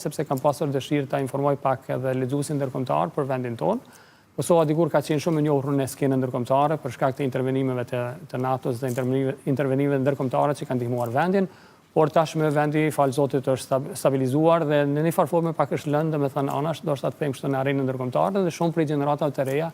sepse kam pasur dëshirë ta informoj pak edhe lexuesin ndërkombëtar për vendin tonë. Kosova dikur ka qenë shumë e njohur në skenën ndërkombëtare për shkak të intervenimeve të NATO-s dhe intervenimeve ndërkombëtare që kanë ndihmuar vendin, por tashmë vendi, falë Zotit, është stabilizuar dhe në një farë forme pak është lënë, domethënë anash, do të them kështu në arenën ndërkombëtare dhe shumë prej gjeneratave të reja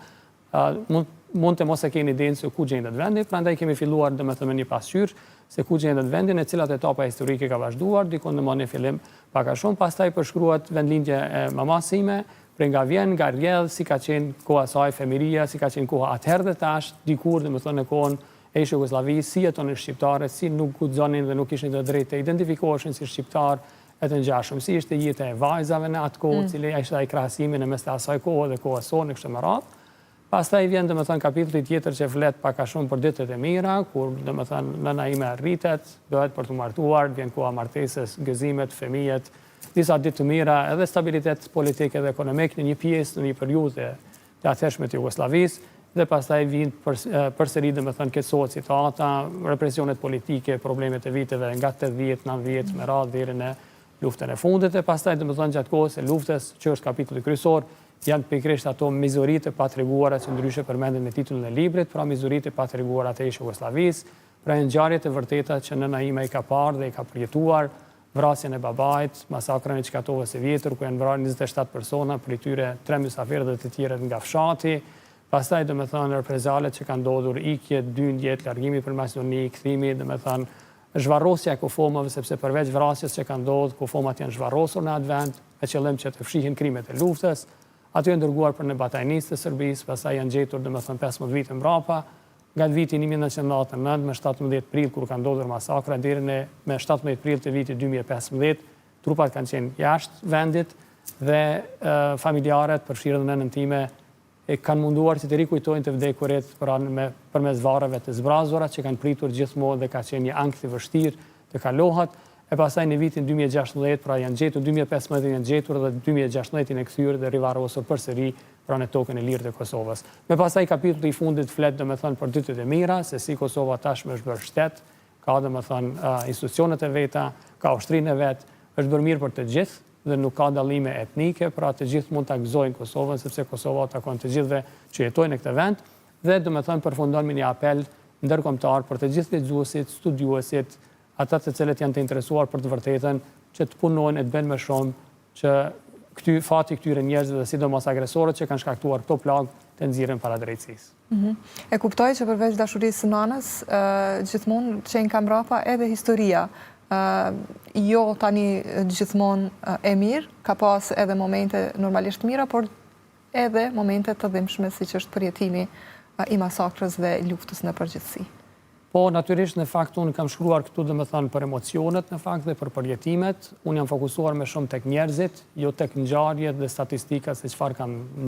mund të mos e keni idenë se ku gjendet vendi, prandaj kemi filluar domethënë me një pasqyrë se ku gjendet vendi, në cilat etapa historike ka vazhduar, dikon në një fillim pak a shumë, pastaj përshkruat vendlindje e mamas sime, prej nga vjen, nga rrjedh, si ka qenë koha saj, femiria, si ka qenë koha atëherë dhe tash, dikur domethënë në kohën e Jugosllavisë, si jetonin shqiptarët, si nuk guxonin dhe nuk kishin të drejtë të identifikoheshin si shqiptar e të ngjashëm, si ishte jeta e vajzave në atë kohë, cili ishte ai krahasimi në mes të asaj kohe dhe kohës sonë kështu me radhë. Pastaj vjen domethënë kapitulli tjetër që flet pak a shumë për ditët e mira, kur domethënë nëna ime rritet, bëhet për të martuar, vjen koha martesës, gëzimet, fëmijët, disa ditë të mira, edhe stabilitet politik dhe ekonomik në një pjesë, në një periudhë të atëhershme të Jugosllavisë, dhe pastaj vijnë përsëri domethënë keqësohet situata, represionet politike, problemet e viteve nga 80, 90 me radhë deri në luftën e fundit e pastaj domethënë gjatë kohës së luftës, që është kapitulli kryesor, janë pikërisht ato mizoritë pa treguara që ndryshe përmenden me titullin e librit, pra mizoritë pa treguara të Jugosllavisë, pra ngjarjet e vërteta që nëna ime i ka parë dhe i ka përjetuar, vrasjen e babait, masakrën e Çkatovës së vjetër, ku janë vrarë 27 persona, prej tyre 3 mysafirë dhe të tjerët nga fshati. Pastaj domethënë reprezalet që kanë ndodhur, ikje, dyndjet, largimi për Maqedoni, kthimi, domethënë zhvarrosja e kufomave, sepse përveç vrasjes që kanë ndodhur, kufomat janë zhvarrosur në atë vend me qëllim që të fshihin krimet e luftës. Aty janë dërguar për në batajnistë të Serbisë, pastaj janë gjetur domethënë 15 vite mbrapa, nga viti 1999 me 17 prill kur ka ndodhur masakra deri me 17 prill të vitit 2015, trupat kanë qenë jashtë vendit dhe familjarët, përfshirë dhe nënën time, kanë munduar që të rikujtojnë të vdekurit përmes varreve të zbrazura që kanë pritur gjithmonë dhe ka qenë një ankth i vështirë të kalohat. E pastaj në vitin 2016, pra janë gjetur, 2015 janë gjetur dhe 2016 e kthyer dhe rivarrosur përsëri pra në tokën e lirë të Kosovës. Me pastaj kapitulli i fundit flet domethënë për ditët e mira, se si Kosova tashmë është bërë shtet, ka domethënë institucionet e veta, ka ushtrinë e vet, është bërë mirë për të gjithë dhe nuk ka dallime etnike, pra të gjithë mund ta gëzojnë Kosovën sepse Kosova takon të gjithëve që jetojnë në këtë vend dhe domethënë përfundon me një apel ndërkombëtar për të gjithë lexuesit, studiuesit, ata të cilët janë të interesuar për të vërtetën, që të punojnë e të bëjnë më shumë që fati këtyre njerëzve dhe sidomos agresorët që kanë shkaktuar këto plagë të nxirren para drejtësisë. E kuptoj që përveç dashurisë së nanës, gjithmonë qenë ka mbrapa edhe historia. Jo tani gjithmonë e mirë, ka pas edhe momente normalisht mira, por edhe momente të dhimbshme, siç është përjetimi i masakrës dhe luftës në përgjithësi. Po, natyrisht, në fakt, unë kam shkruar këtu domethënë për emocionet, në fakt, dhe për përjetimet. Unë jam fokusuar me shumë tek njerëzit, jo tek ngjarjet dhe statistikat se çfarë kanë